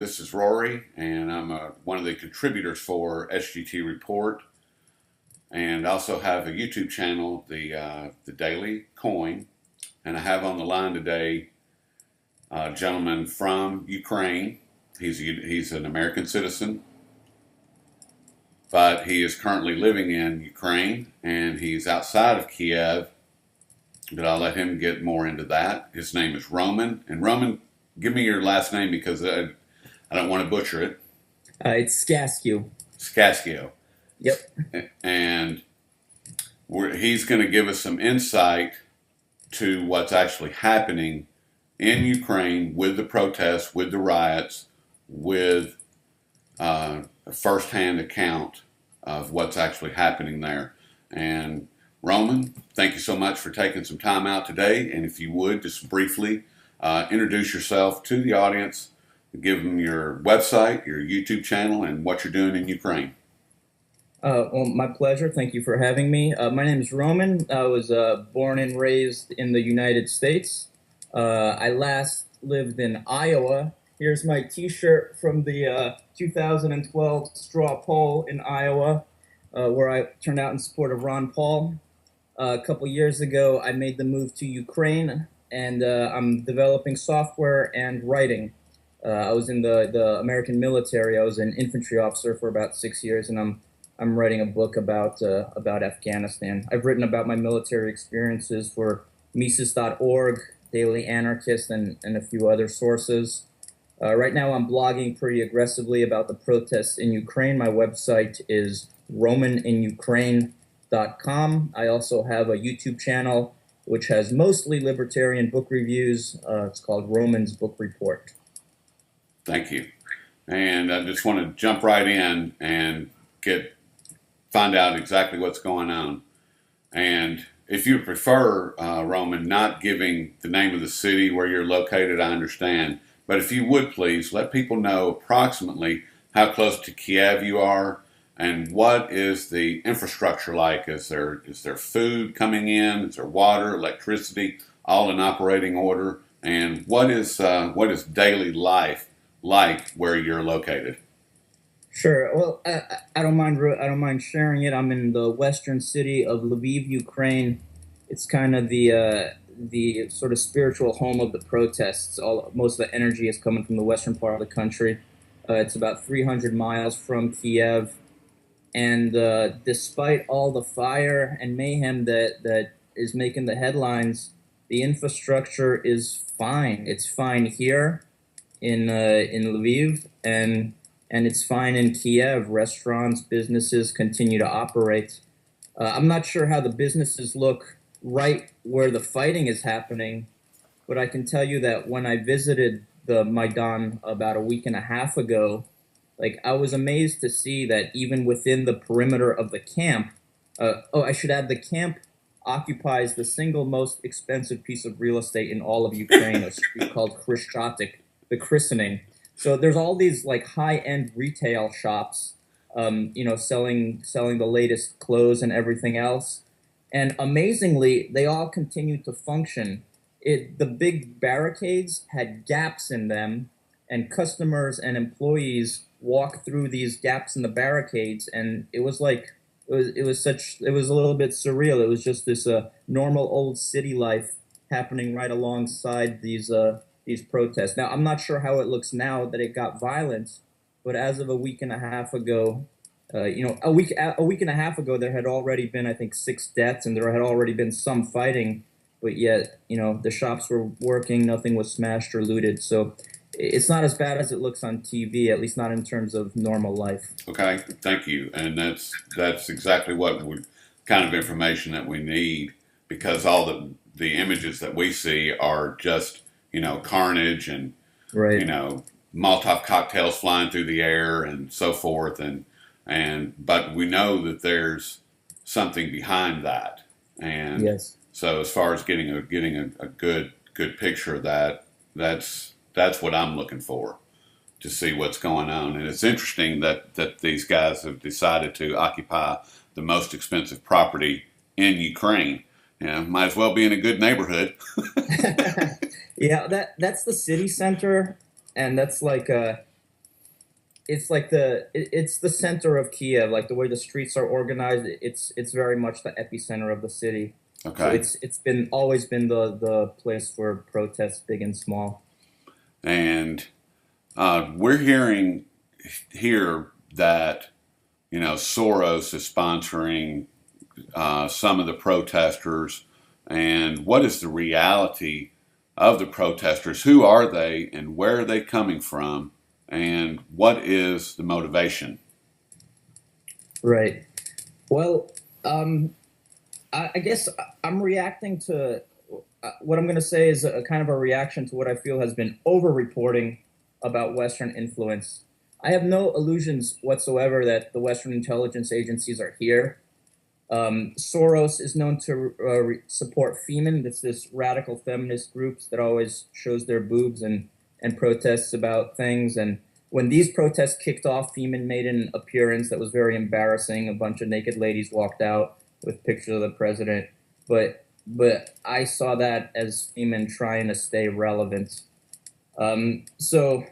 This is Rory, and I'm one of the contributors for SGT Report, and also have a YouTube channel, the Daily Coin. And I have on the line today a gentleman from Ukraine. He's an American citizen, but he is currently living in Ukraine, and he's outside of Kiev. But I'll let him get more into that. His name is Roman, and Roman, give me your last name because I don't want to butcher it. It's Skaskew. Skaskio. Yep. And he's going to give us some insight to what's actually happening in Ukraine with the protests, with the riots, with a firsthand account of what's actually happening there. And Roman, thank you so much for taking some time out today. And if you would, just briefly introduce yourself to the audience, give them your website, your YouTube channel, and what you're doing in Ukraine. Well, my pleasure. Thank you for having me. My name is Roman. I was born and raised in the United States. I last lived in Iowa. Here's my T-shirt from the 2012 straw poll in Iowa, where I turned out in support of Ron Paul. A couple years ago, I made the move to Ukraine, and I'm developing software and writing. I was in the American military. I was an infantry officer for about 6 years, and I'm writing a book about Afghanistan. I've written about my military experiences for Mises.org, Daily Anarchist, and a few other sources. Right now, I'm blogging pretty aggressively about the protests in Ukraine. My website is romaninukraine.com. I also have a YouTube channel which has mostly libertarian book reviews. It's called Roman's Book Report. Thank you. And I just want to jump right in and find out exactly what's going on. And if you prefer, Roman, not giving the name of the city where you're located, I understand. But if you would please let people know approximately how close to Kiev you are and what is the infrastructure like. Is there food coming in? Is there water, electricity, all in operating order? And what is daily life like where you're located? Sure. Well, I don't mind. I don't mind sharing it. I'm in the western city of Lviv, Ukraine. It's kind of the sort of spiritual home of the protests. Most of the energy is coming from the western part of the country. It's about 300 miles from Kiev, and despite all the fire and mayhem that is making the headlines, the infrastructure is fine. It's fine here in Lviv, and it's fine in Kiev. Restaurants, businesses continue to operate. I'm not sure how the businesses look right where the fighting is happening, but I can tell you that when I visited the Maidan about a week and a half ago, like I was amazed to see that even within the perimeter of the camp, I should add the camp occupies the single most expensive piece of real estate in all of Ukraine, a street called Khrushchev, the christening. So there's all these like high-end retail shops, selling the latest clothes and everything else. And amazingly, they all continue to function. The big barricades had gaps in them, and customers and employees walk through these gaps in the barricades, and it was like it was a little bit surreal. It was just this normal old city life happening right alongside these protests. Now, I'm not sure how it looks now that it got violent, but as of a week and a half ago, a week and a half ago, there had already been, I think, 6 deaths, and there had already been some fighting. But yet, the shops were working, nothing was smashed or looted. So it's not as bad as it looks on TV, at least not in terms of normal life. Okay, thank you. And that's exactly what kind of information that we need, because all the images that we see are just carnage and Right. Molotov cocktails flying through the air and so forth, but we know that there's something behind that. And Yes. so as far as getting a good picture of that, that's what I'm looking for, to see what's going on. And it's interesting that these guys have decided to occupy the most expensive property in Ukraine. Might as well be in a good neighborhood. Yeah, that's the city center, and that's like it's like it's the center of Kiev, like the way the streets are organized. It's very much the epicenter of the city. So Okay. it's been always been the place for protests, big and small. And we're hearing here that Soros is sponsoring some of the protesters. And what is the reality of the protesters? Who are they, and where are they coming from? And what is the motivation? Right. Well, I guess I'm reacting to what I'm going to say is a kind of a reaction to what I feel has been over-reporting about Western influence. I have no illusions whatsoever that the Western intelligence agencies are here. Soros is known to support Femen. That's this radical feminist groups that always shows their boobs and protests about things. And when these protests kicked off, Femen made an appearance that was very embarrassing. A bunch of naked ladies walked out with pictures of the president. But I saw that as Femen trying to stay relevant. So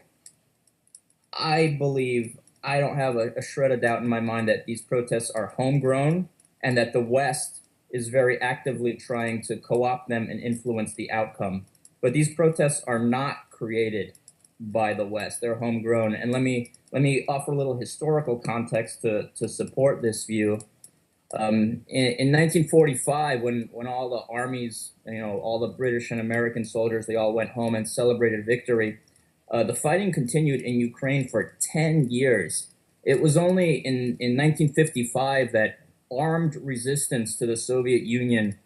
I believe I don't have a shred of doubt in my mind that these protests are homegrown and that the West is very actively trying to co-opt them and influence the outcome. But these protests are not created by the West; they're homegrown. And let me offer a little historical context to support this view. In 1945, when all the armies, all the British and American soldiers, they all went home and celebrated victory. The fighting continued in Ukraine for 10 years. It was only in 1955 that armed resistance to the Soviet Union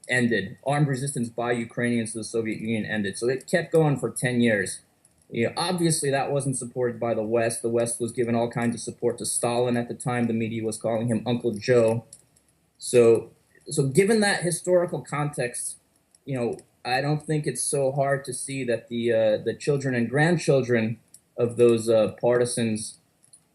ended. Armed resistance by Ukrainians to the Soviet Union ended. So it kept going for 10 years. Obviously, that wasn't supported by the West. The West was giving all kinds of support to Stalin at the time. The media was calling him Uncle Joe. So, so given that historical context, I don't think it's so hard to see that the children and grandchildren of those partisans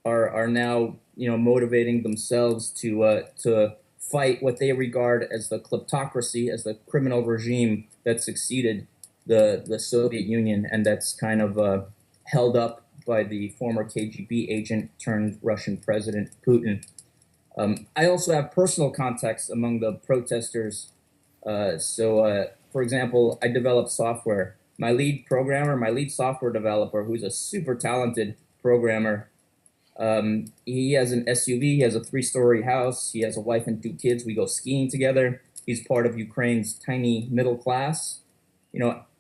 are now motivating themselves to fight what they regard as the kleptocracy, as the criminal regime that succeeded the Soviet Union, and that's kind of held up by the former KGB agent turned Russian President Putin. I also have personal context among the protesters. For example, I develop software. My lead programmer, my lead software developer, who's a super talented programmer, he has an SUV, he has a 3-story house, he has a wife and 2 kids. We go skiing together. He's part of Ukraine's tiny middle class.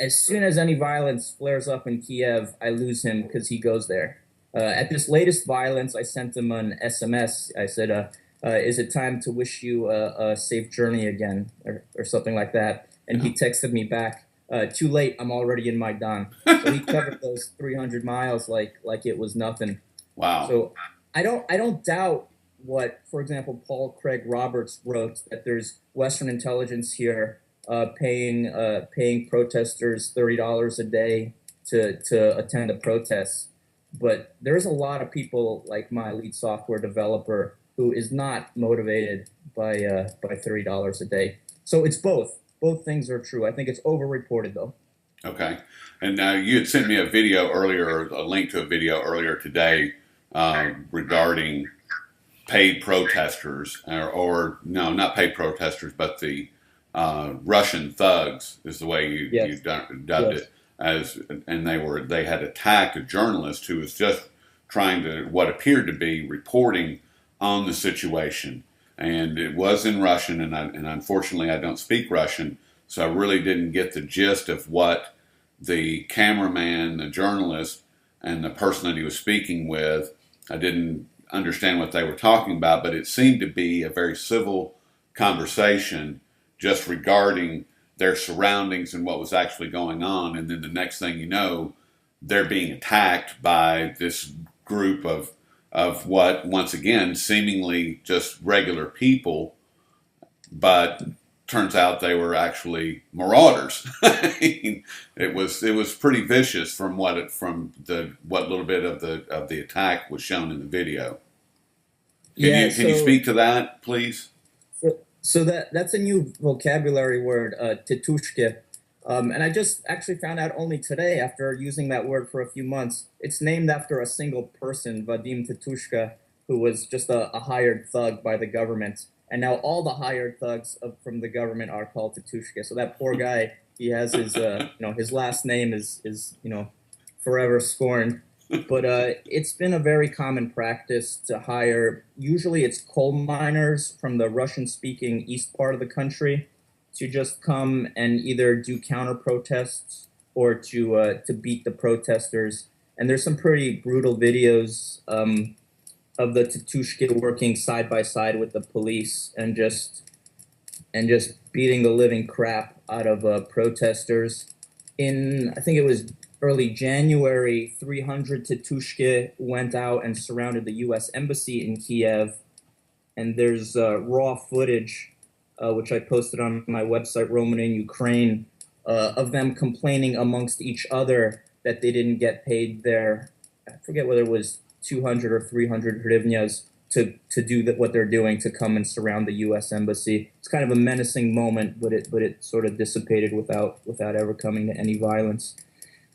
As soon as any violence flares up in Kiev, I lose him because he goes there. At this latest violence, I sent him an SMS. I said, is it time to wish you a safe journey again, or something like that? And he texted me back, too late, I'm already in Maidan. So he covered those 300 miles like it was nothing. Wow. So I don't doubt what, for example, Paul Craig Roberts wrote, that there's Western intelligence here paying protesters $30 a day to attend a protest. But there's a lot of people like my lead software developer who is not motivated by $30 a day. So it's both. Both things are true. I think it's overreported though. Okay. And now you had sent me a video earlier, a link to a video earlier today regarding paid protesters, or no, not paid protesters, but the Russian thugs is the way you Yes. dubbed Yes. it, and they had attacked a journalist who was just trying to, what appeared to be, reporting on the situation, and it was in Russian, and unfortunately I don't speak Russian, so I really didn't get the gist of what the cameraman, the journalist, and the person that he was speaking with. I didn't understand what they were talking about, but it seemed to be a very civil conversation just regarding their surroundings and what was actually going on. And then the next thing you know, they're being attacked by this group of what, once again, seemingly just regular people, but turns out they were actually marauders. I mean, it was pretty vicious from what little bit of the attack was shown in the video. Yeah. Can you speak to that, please? So that's a new vocabulary word, titushke. And I just actually found out only today, after using that word for a few months, it's named after a single person, Vadim Titushka, who was just a hired thug by the government. And now all the hired thugs from the government are called Titushka. So that poor guy, he has his, his last name is forever scorned. But it's been a very common practice to hire, usually it's coal miners from the Russian-speaking east part of the country, to just come and either do counter protests or to beat the protesters. And there's some pretty brutal videos of the Tatushkin working side by side with the police and just beating the living crap out of protesters. In, I think it was early January, 300 Tatushke went out and surrounded the U.S. Embassy in Kiev. And there's raw footage, which I posted on my website, Roman in Ukraine, of them complaining amongst each other that they didn't get paid their, I forget whether it was 200 or 300 hryvnias to do what they're doing, to come and surround the U.S. Embassy. It's kind of a menacing moment, but it sort of dissipated without ever coming to any violence.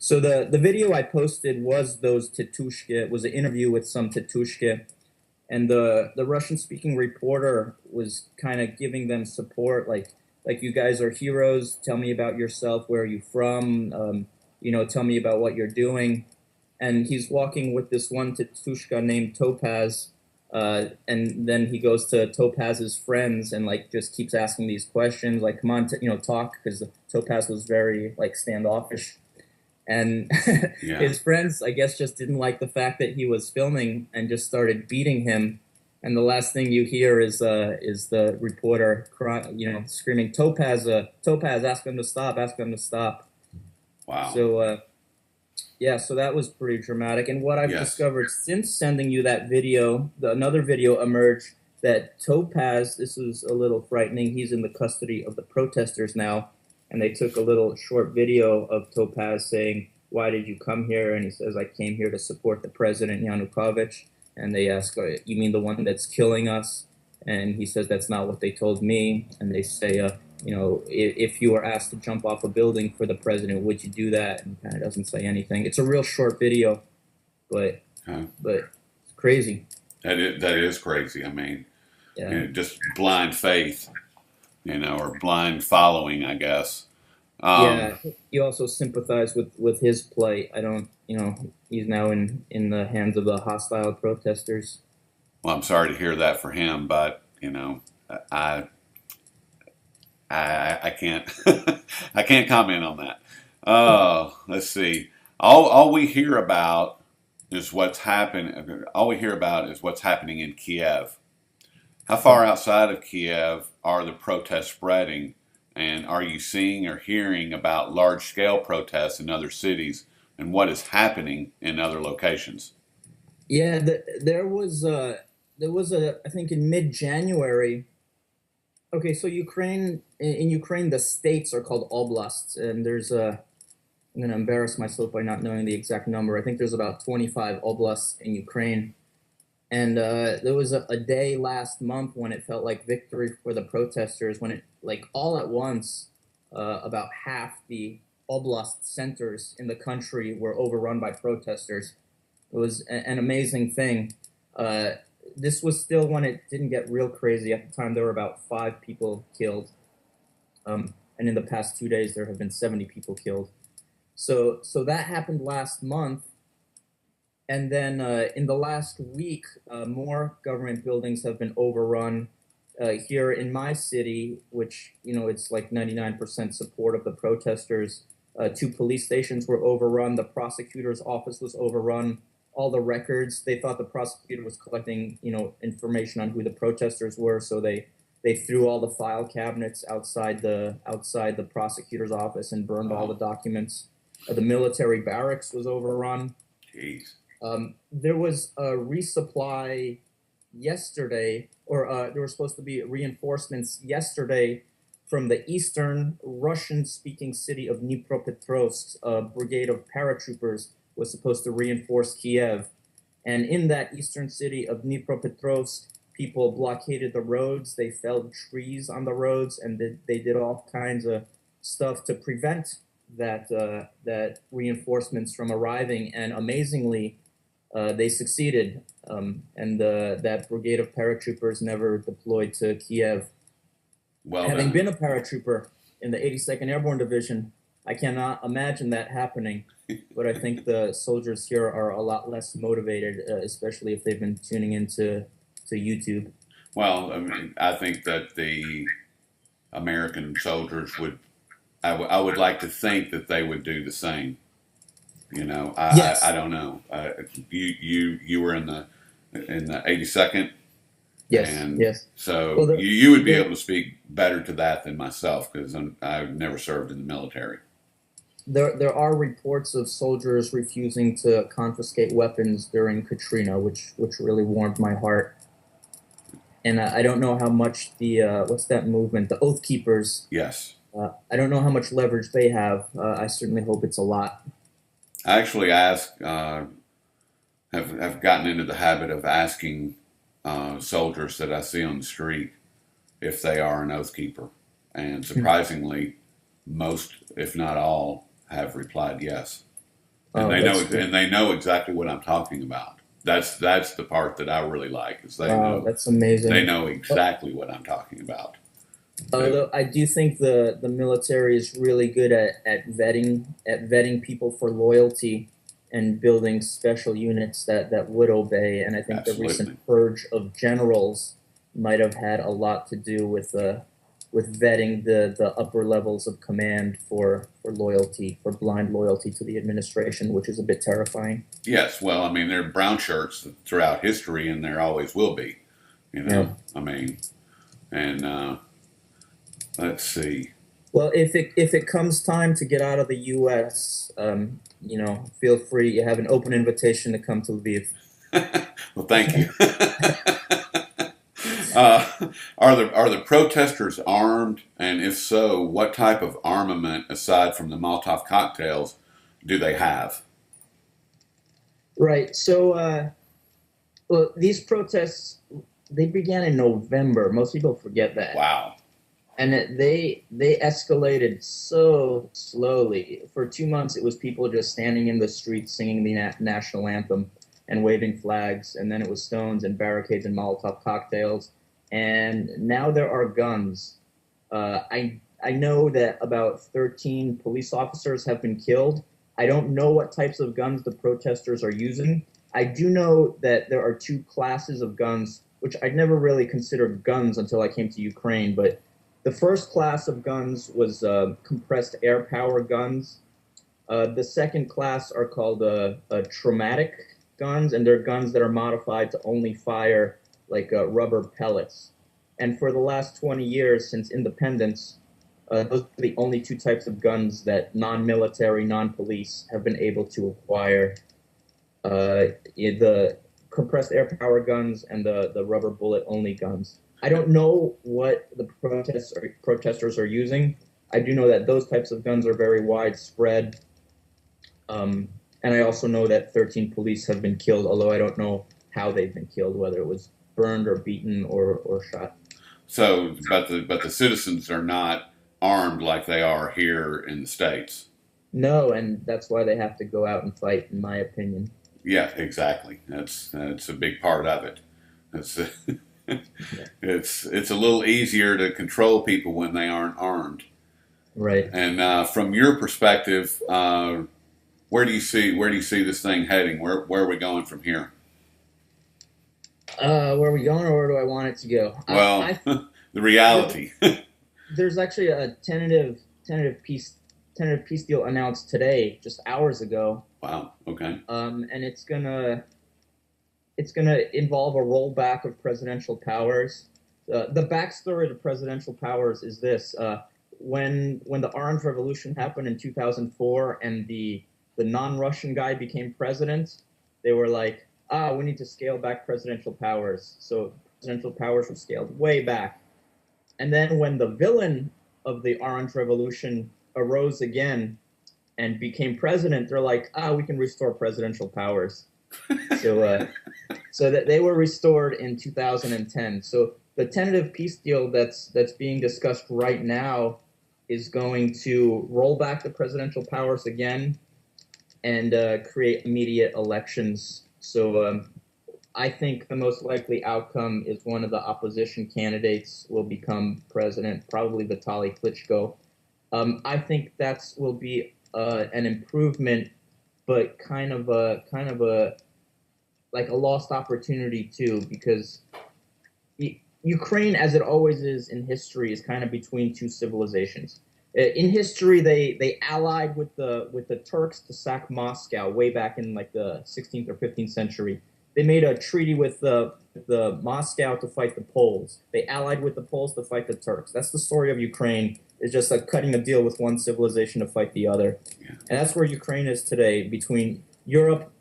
So the video I posted was those Titushke. It was an interview with some Titushke, and the Russian-speaking reporter was kind of giving them support, like you guys are heroes. Tell me about yourself. Where are you from? Tell me about what you're doing. And he's walking with this one Titushka named Topaz, and then he goes to Topaz's friends and like just keeps asking these questions, like, come on, talk, because Topaz was very like standoffish. And Yeah. his friends, I guess, just didn't like the fact that he was filming and just started beating him. And the last thing you hear is the reporter screaming, Topaz, Topaz, ask him to stop, ask him to stop. Wow. So yeah, so that was pretty dramatic. And what I've discovered since sending you that video, another video emerged that Topaz, this is a little frightening, he's in the custody of the protesters now. And they took a little short video of Topaz saying, why did you come here? And he says, I came here to support the president, Yanukovych. And they ask, you mean the one that's killing us? And he says, that's not what they told me. And they say, if you were asked to jump off a building for the president, would you do that? And he kind of doesn't say anything. It's a real short video, but it's crazy. That is crazy. I mean, yeah. Just blind faith, or blind following, I guess. Yeah, you also sympathize with his plight. I don't, he's now in the hands of the hostile protesters. Well, I'm sorry to hear that for him, but I can't I can't comment on that. Let's see. All we hear about is what's happening. All we hear about is what's happening in Kiev. How far outside of Kiev are the protests spreading? And are you seeing or hearing about large-scale protests in other cities and what is happening in other locations? Yeah, there was a I think in mid-January. Okay, so in Ukraine, the states are called oblasts, and there's I'm going to embarrass myself by not knowing the exact number. I think there's about 25 oblasts in Ukraine. And there was a day last month when it felt like victory for the protesters, when it, like, all at once, about half the oblast centers in the country were overrun by protesters. It was an amazing thing. This was still when it didn't get real crazy. At the time, there were about 5 people killed. And in the past 2 days, there have been 70 people killed. So that happened last month. And then in the last week, more government buildings have been overrun. Here in my city, which, it's like 99% support of the protesters, 2 police stations were overrun. The prosecutor's office was overrun. All the records, they thought the prosecutor was collecting, information on who the protesters were. So they threw all the file cabinets outside the prosecutor's office and burned all the documents. The military barracks was overrun. Jeez. There was a resupply yesterday, or there were supposed to be reinforcements yesterday from the eastern Russian-speaking city of Dnipropetrovsk. A brigade of paratroopers was supposed to reinforce Kiev. And in that eastern city of Dnipropetrovsk, people blockaded the roads. They felled trees on the roads, and they did all kinds of stuff to prevent that reinforcements from arriving, and amazingly, they succeeded. And that brigade of paratroopers never deployed to Kiev. Well Having done. been a paratrooper in the 82nd Airborne Division, I cannot imagine that happening. But I think the soldiers here are a lot less motivated, especially if they've been tuning into YouTube. Well, I mean, I think that the American soldiers would. I would like to think that they would do the same. You know, I Yes, don't know. You were in the 82nd, yes, and yes. Well, so you would be the able to speak better to that than myself because I've never served in the military. there are reports of soldiers refusing to confiscate weapons during Katrina, which really warmed my heart. And I don't know how much the what's that movement, the Oath Keepers. Yes, I don't know how much leverage they have. I certainly hope it's a lot. I actually have gotten into the habit of asking soldiers that I see on the street if they are an oath keeper, and surprisingly, most, if not all, have replied yes, and Oh, that's good. they know exactly what I'm talking about. That's the part that I really like is Wow, that's they amazing. know Uh, exactly what I'm talking about. They, Although I do think the military is really good at vetting people for loyalty and building special units that would obey. And I think the recent absolutely. purge of generals might have had a lot to do with vetting the upper levels of command for loyalty, for blind loyalty to the administration, which is a bit terrifying. Yes, well, I mean, there are brown shirts throughout history, and there always will be. You Yeah. know, I mean, and let's see. Well, if it comes time to get out of the U.S., feel free. You have an open invitation to come to Lviv. Well, thank you. Are the protesters armed, and if so, what type of armament aside from the Molotov cocktails do they have? Right. So, well, these protests they began in November. Most people forget that, Wow. and they escalated so slowly. For 2 months, it was people just standing in the streets singing the national anthem and waving flags, and then it was stones and barricades and Molotov cocktails, and now there are guns. I know that about 13 police officers have been killed. I don't know what types of guns the protesters are using. I do know that there are two classes of guns, which I'd never really considered guns until I came to Ukraine. But the first class of guns was compressed air power guns. The second class are called traumatic guns, and they're guns that are modified to only fire like rubber pellets. And for the last 20 years since independence, those are the only two types of guns that non-military, non-police have been able to acquire. The compressed air power guns and the rubber bullet only guns. I don't know what the protesters are using. I do know that those types of guns are very widespread. And I also know that 13 police have been killed, although I don't know how they've been killed, whether it was burned or beaten or shot. So, but the citizens are not armed like they are here in the states. No, and that's why they have to go out and fight, in my opinion. Yeah, exactly. That's a big part of it. It's Yeah. it's a little easier to control people when they aren't armed. Right. And from your perspective, where do you see this thing heading? Where are we going from here? Where are we going, or where do I want it to go? Well, I the there, reality. there's actually a tentative peace deal announced today, just hours ago, Wow. Okay. and it's gonna involve a rollback of presidential powers. The backstory to presidential powers is this: when the Orange Revolution happened in 2004, and the non-Russian guy became president, they were like, we need to scale back presidential powers. So presidential powers were scaled way back. And then when the villain of the Orange Revolution arose again and became president, they're like, we can restore presidential powers. So, so that they were restored in 2010. So the tentative peace deal that's being discussed right now is going to roll back the presidential powers again and create immediate elections. So I think the most likely outcome is one of the opposition candidates will become president, probably Vitaly Klitschko. I think that's will be an improvement, but kind of a like a lost opportunity too, because Ukraine, as it always is in history, is kind of between two civilizations. In history, they allied with the Turks to sack Moscow way back in like the 16th or 15th century. They made a treaty with the Moscow to fight the Poles. They allied with the Poles to fight the Turks. That's the story of Ukraine. Is just like cutting a deal with one civilization to fight the other, and that's where Ukraine is today, between Europe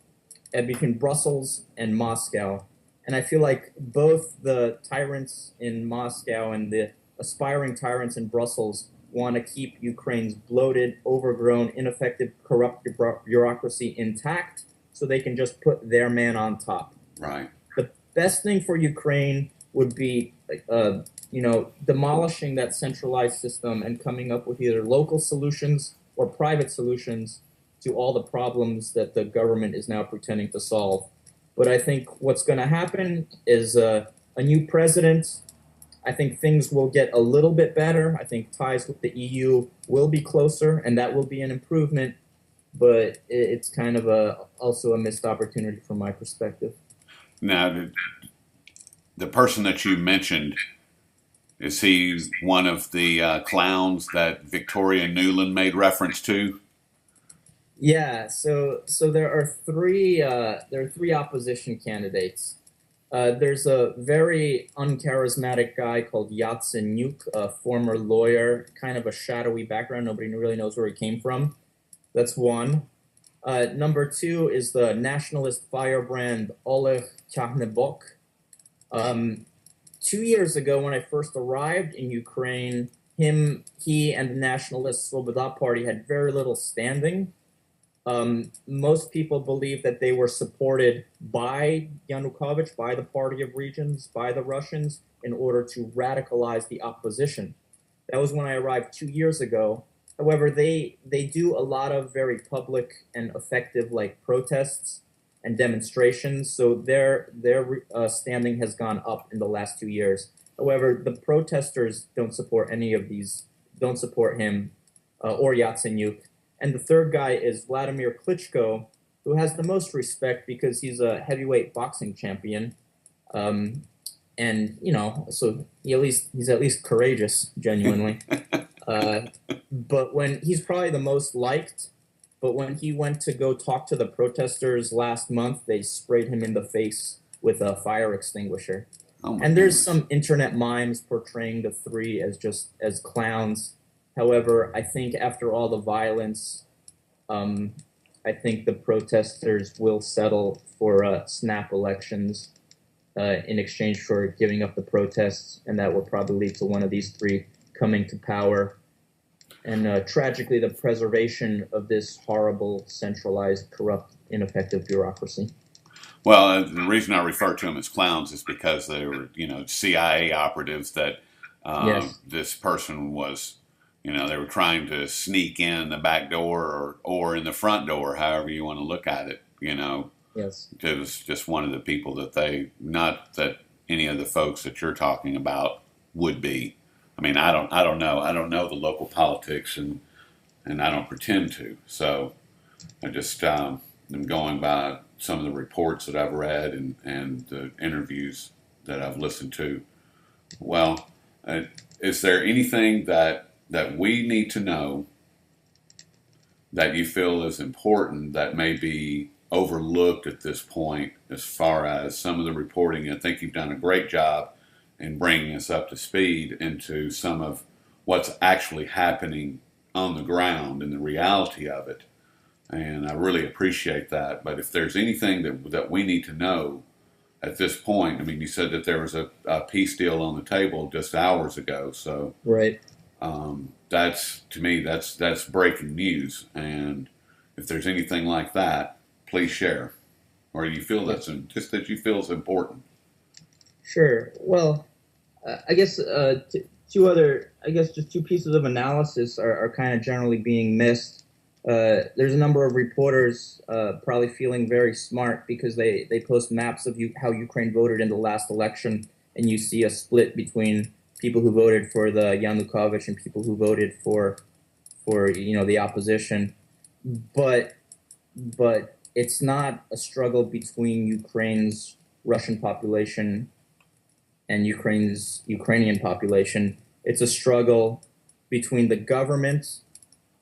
and between Brussels and Moscow. And I feel like both the tyrants in Moscow and the aspiring tyrants in Brussels want to keep Ukraine's bloated, overgrown, ineffective, corrupt bureaucracy intact so they can just put their man on top. Right. The best thing for Ukraine would be, demolishing that centralized system and coming up with either local solutions or private solutions to all the problems that the government is now pretending to solve. But I think what's going to happen is a new president. I think things will get a little bit better. I think ties with the EU will be closer, and that will be an improvement. But it's kind of also a missed opportunity from my perspective. Now, the person that you mentioned, is he one of the clowns that Victoria Nuland made reference to? Yeah, so there are three opposition candidates. There's a very uncharismatic guy called Yatsenyuk, a former lawyer, kind of a shadowy background. Nobody really knows where he came from. That's one. Number two is the nationalist firebrand Oleg Kyahnebok. 2 years ago, when I first arrived in Ukraine, he and the Nationalist Svoboda Party had very little standing. Most people believe that they were supported by Yanukovych, by the Party of Regions, by the Russians, in order to radicalize the opposition. That was when I arrived 2 years ago. However, they do a lot of very public and effective like protests and demonstrations, so their standing has gone up in the last 2 years. However, the protesters don't support any of these, don't support him or Yatsenyuk. And the third guy is Vladimir Klitschko, who has the most respect because he's a heavyweight boxing champion. And so he's at least courageous, genuinely. But when he's probably the most liked, but when he went to go talk to the protesters last month, they sprayed him in the face with a fire extinguisher. Oh And there's goodness. some internet memes portraying the three as just as clowns. However, I think after all the violence, um, I think the protesters will settle for snap elections in exchange for giving up the protests, and that will probably lead to one of these three coming to power. And tragically, the preservation of this horrible, centralized, corrupt, ineffective bureaucracy. Well, the reason I refer to them as clowns is because they were, CIA operatives that Yes, this person was, they were trying to sneak in the back door or in the front door, however you want to look at it. yes. It was just one of the people that not that any of the folks that you're talking about would be. I mean, I don't know. I don't know the local politics, and I don't pretend to. So I just am going by some of the reports that I've read and the interviews that I've listened to. Well, is there anything that we need to know that you feel is important that may be overlooked at this point as far as some of the reporting? I think you've done a great job in bringing us up to speed into some of what's actually happening on the ground and the reality of it. And I really appreciate that. But if there's anything that we need to know at this point, I mean, you said that there was a peace deal on the table just hours ago. So Right. that's, to me, that's breaking news. And if there's anything like that, please share. Or you feel Yeah. just that you feel is important. Sure. Well, I guess two other, I guess, just two pieces of analysis are kind of generally being missed. There's a number of reporters probably feeling very smart because they post maps of how Ukraine voted in the last election, and you see a split between people who voted for the Yanukovych and people who voted for the opposition. But it's not a struggle between Ukraine's Russian population and Ukraine's Ukrainian population. It's a struggle between the government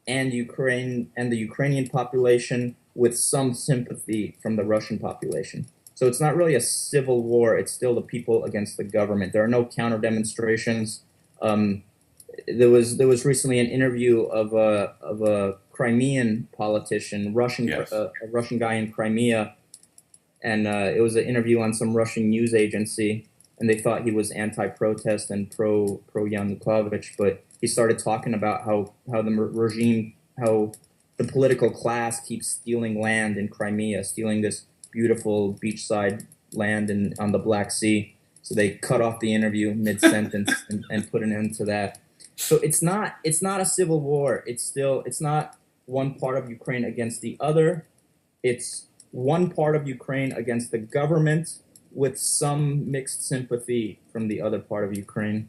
and Ukraine and the Ukrainian population with some sympathy from the Russian population. So it's not really a civil war. It's still the people against the government. There are no counter demonstrations. Um, there was recently an interview of a Crimean politician, Yes. a Russian guy in Crimea, and it was an interview on some Russian news agency, and they thought he was anti-protest and pro Yanukovych, but he started talking about how the regime, how the political class keeps stealing land in Crimea, stealing this beautiful beachside land on the Black Sea. So they cut off the interview mid sentence and put an end to that. So it's not a civil war. It's not one part of Ukraine against the other. It's one part of Ukraine against the government with some mixed sympathy from the other part of Ukraine.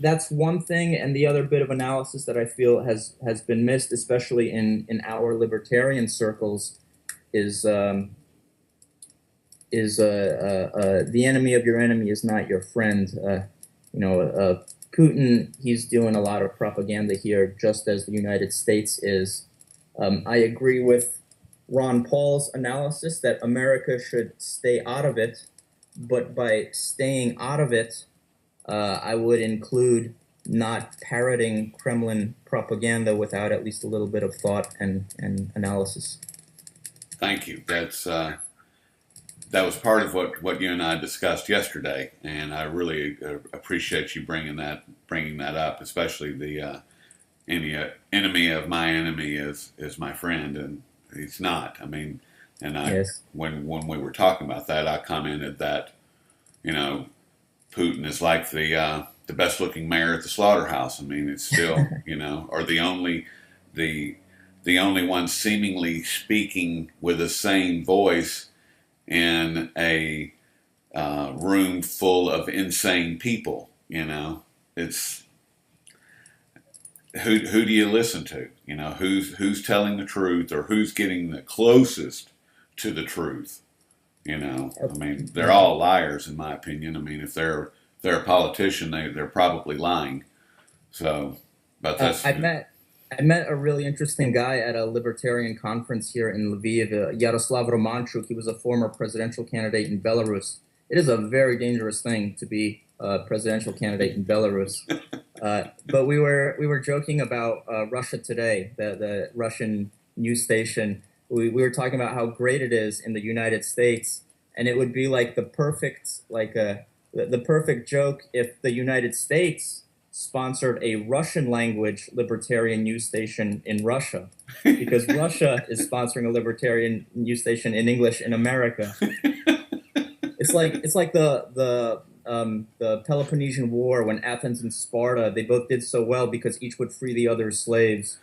That's one thing, and the other bit of analysis that I feel has been missed, especially in our libertarian circles, is the enemy of your enemy is not your friend. Putin, he's doing a lot of propaganda here, just as the United States is. I agree with Ron Paul's analysis that America should stay out of it, but by staying out of it, I would include not parroting Kremlin propaganda without at least a little bit of thought and analysis. Thank you. That was part of what you and I discussed yesterday, and I really appreciate you bringing that up, especially the enemy of my enemy is my friend, and he's not. I mean, and Yes. when we were talking about that, I commented that you know Putin is like the best looking mayor at the slaughterhouse. I mean, it's still or the the only one seemingly speaking with the same voice in a room full of insane people. It's who do you listen to? Who's telling the truth or who's getting the closest to the truth? I mean, they're all liars in my opinion. I mean, if they're a politician, they're probably lying. So, but Uh, that's I met I met a really interesting guy at a libertarian conference here in Lviv, Yaroslav Romanchuk. He was a former presidential candidate in Belarus. It is a very dangerous thing to be a presidential candidate in Belarus. But we were joking about Russia Today, the Russian news station. We were talking about how great it is in the United States, and it would be like the perfect joke if the United States sponsored a Russian language libertarian news station in Russia, because Russia is sponsoring a libertarian news station in English in America. It's like the Peloponnesian War when Athens and Sparta, they both did so well because each would free the other's slaves.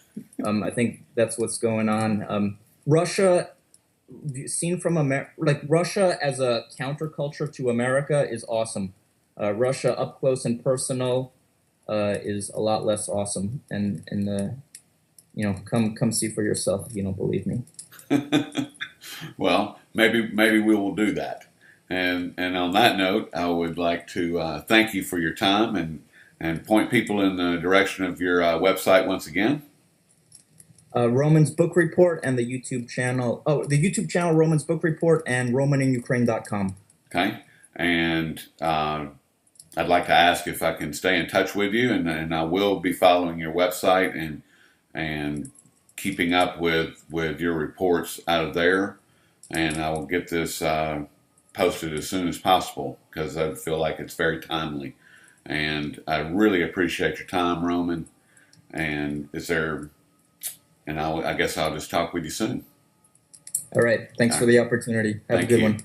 I think that's what's going on. Russia, seen from like Russia as a counterculture to America is awesome. Russia up close and personal is a lot less awesome. And come see for yourself if you don't believe me. well, maybe we will do that. And on that note, I would like to thank you for your time and point people in the direction of your website once again. Roman's Book Report and the YouTube channel. Oh, the YouTube channel Roman's Book Report and RomanInUkraine.com. Okay, and I'd like to ask if I can stay in touch with you, and I will be following your website and keeping up with your reports out of there, and I will get this posted as soon as possible because I feel like it's very timely, and I really appreciate your time, Roman. And I guess I'll just talk with you soon. All right. Thanks for the opportunity. Have a Thank good you. one.